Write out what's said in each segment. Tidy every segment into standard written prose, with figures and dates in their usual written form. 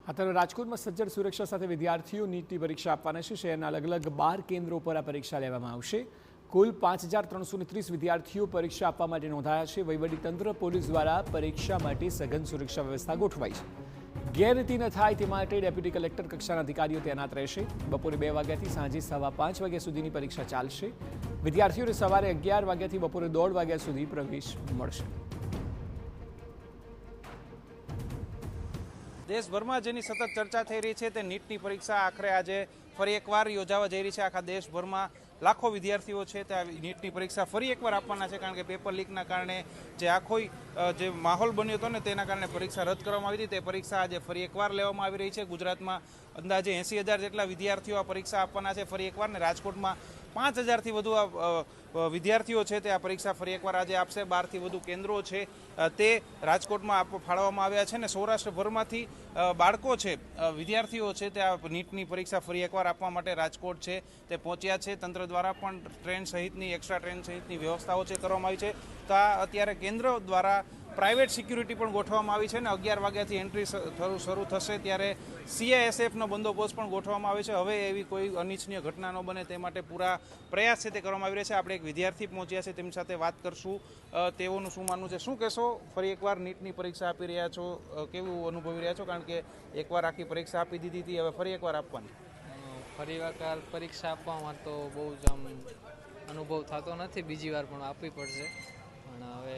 અત્યારે રાજકોટમાં સજ્જડ સુરક્ષા સાથે વિદ્યાર્થીઓ નીટની પરીક્ષા આપવાના છે। શહેરના અલગ અલગ 12 કેન્દ્રો પર આ પરીક્ષા લેવામાં આવશે। કુલ 5330 વિદ્યાર્થીઓ પરીક્ષા આપવા માટે નોંધાયા છે। વહીવટીતંત્ર પોલીસ દ્વારા પરીક્ષા માટે સઘન સુરક્ષા વ્યવસ્થા ગોઠવાઈ છે। ગેરરીતિ ન થાય તે માટે ડેપ્યુટી કલેક્ટર કક્ષાના અધિકારીઓ તૈનાત રહેશે। બપોરે 2 વાગ્યાથી સાંજે 5:15 વાગ્યા સુધીની પરીક્ષા ચાલશે। વિદ્યાર્થીઓને સવારે 11 વાગ્યાથી બપોરે 1:30 વાગ્યા સુધી પ્રવેશ મળશે। દેશભરમાં જેની સતત ચર્ચા થઈ રહી છે તે નીટની પરીક્ષા આખરે આજે ફરી એકવાર યોજાવા જઈ રહી છે। આખા દેશભરમાં લાખો વિદ્યાર્થીઓ છે તે નીટની પરીક્ષા ફરી એકવાર આપવાના છે, કારણ કે પેપર લીકના કારણે જે આખો જે માહોલ બન્યો હતો ને તેના કારણે પરીક્ષા રદ કરવામાં આવી હતી। તે પરીક્ષા આજે ફરી એકવાર લેવામાં આવી રહી છે। ગુજરાતમાં અંદાજે 80,000 જેટલા વિદ્યાર્થીઓ આ પરીક્ષા આપવાના છે ફરી એકવાર, ને રાજકોટમાં 5,000થી વધુ વિદ્યાર્થીઓ છે તે આ પરીક્ષા ફરી એકવાર આજે આપશે। 12થી વધુ કેન્દ્રો છે તે રાજકોટમાં ફાળવવામાં આવ્યા છે, ને સૌરાષ્ટ્રભરમાંથી બાળકો છે, વિદ્યાર્થીઓ છે તે આ નીટની પરીક્ષા ફરી એકવાર આપવા માટે રાજકોટ છે તે પહોંચ્યા છે। તંત્ર દ્વારા પણ ટ્રેન સહિતની એક્સ્ટ્રા ટ્રેન સહિતની વ્યવસ્થાઓ છે કરવામાં આવી છે। તો આ અત્યારે કેન્દ્ર દ્વારા પ્રાઇવેટ સિક્યુરિટી પણ ગોઠવવામાં આવી છે, ને 11 વાગ્યાથી એન્ટ્રી શરૂ થશે ત્યારે CISFનો બંદોબસ્ત પણ ગોઠવવામાં આવે છે। હવે એવી કોઈ અનિચ્છનીય ઘટના ન બને તે માટે પૂરા પ્રયાસ છે તે કરવામાં આવી રહ્યા છે। આપણે એક વિદ્યાર્થી પહોંચ્યા છે, તેમની સાથે વાત કરશું, તેઓનું શું માનવું છે। શું કહેશો, ફરી એકવાર નીટની પરીક્ષા આપી રહ્યા છો, કેવું અનુભવી રહ્યા છો? કારણ કે એકવાર આખી પરીક્ષા આપી દીધી હતી, હવે ફરી એકવાર આપવાની। ફરી વખત પરીક્ષા આપવામાં તો બહુ જ આમ અનુભવ થતો નથી, બીજી વાર પણ આપવી પડશે। પણ હવે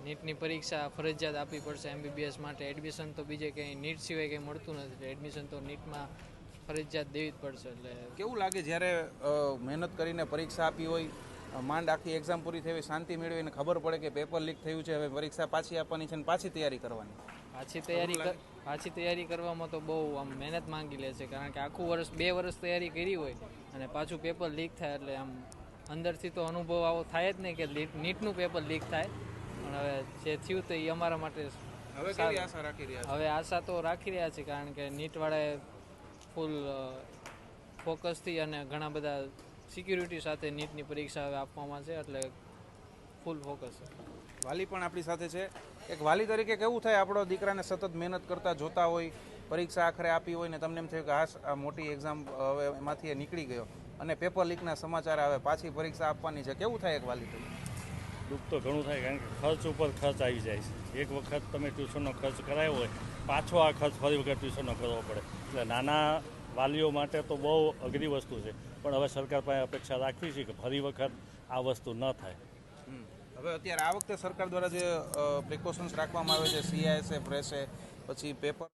નીટની પરીક્ષા ફરજિયાત આપવી પડશે MBBS માટે। એડમિશન તો બીજે કંઈ નીટ સિવાય કંઈ મળતું નથી, એડમિશન તો નીટમાં ફરજિયાત દેવી જ પડશે। એટલે કેવું લાગે જ્યારે મહેનત કરીને પરીક્ષા આપી હોય, માંડ આખી એક્ઝામ પૂરી થઈ હોય, શાંતિ મેળવી અને ખબર પડે કે પેપર લીક થયું છે, હવે પરીક્ષા પાછી આપવાની છે અને પાછી તૈયારી કરવાની? પાછી તૈયારી કરવામાં તો બહુ આમ મહેનત માંગી લે છે, કારણ કે આખું વર્ષ 2 વર્ષ તૈયારી કરી હોય અને પાછું પેપર લીક થાય એટલે આમ અંદરથી તો અનુભવ આવો થાય જ નહીં કે નીટનું પેપર લીક થાય। પણ હવે જે થયું તો એ અમારા માટે હવે કેવી આશા રાખી રહ્યા છો? હવે આશા તો રાખી રહ્યા છે, કારણ કે નીટવાળાએ ફૂલ ફોકસથી અને ઘણા બધા સિક્યુરિટી સાથે નીટની પરીક્ષા હવે આપવામાં છે, એટલે ફૂલ ફોકસ છે। વાલી પણ આપણી સાથે છે। એક વાલી તરીકે કેવું થાય, આપણો દીકરાને સતત મહેનત કરતા જોતા હોય, પરીક્ષા આખરે આપી હોય ને તમને એમ થયું કે આ મોટી એક્ઝામ હવે એમાંથી નીકળી ગયો અને પેપર લીકના સમાચાર આવે, પાછી પરીક્ષા આપવાની છે, કેવું થાય એક વાલી તરીકે? દુઃખ તો ઘણું થાય, કારણ કે ખર્ચ ઉપર ખર્ચ આવી જાય છે। એક વખત તમે ટ્યુશનનો ખર્ચ કરાયો હોય, પાછો આ ખર્ચ ફરી વખત ટ્યુશનનો કરવો પડે, એટલે નાના વાલીઓ માટે તો બહુ અઘરી વસ્તુ છે। પણ હવે સરકાર પાસે અપેક્ષા રાખવી છે કે ફરી વખત આ વસ્તુ ન થાય। હવે અત્યારે આ વખતે સરકાર દ્વારા જે પ્રિકોશન્સ રાખવામાં આવે છે, CISF રહેશે, પછી પેપર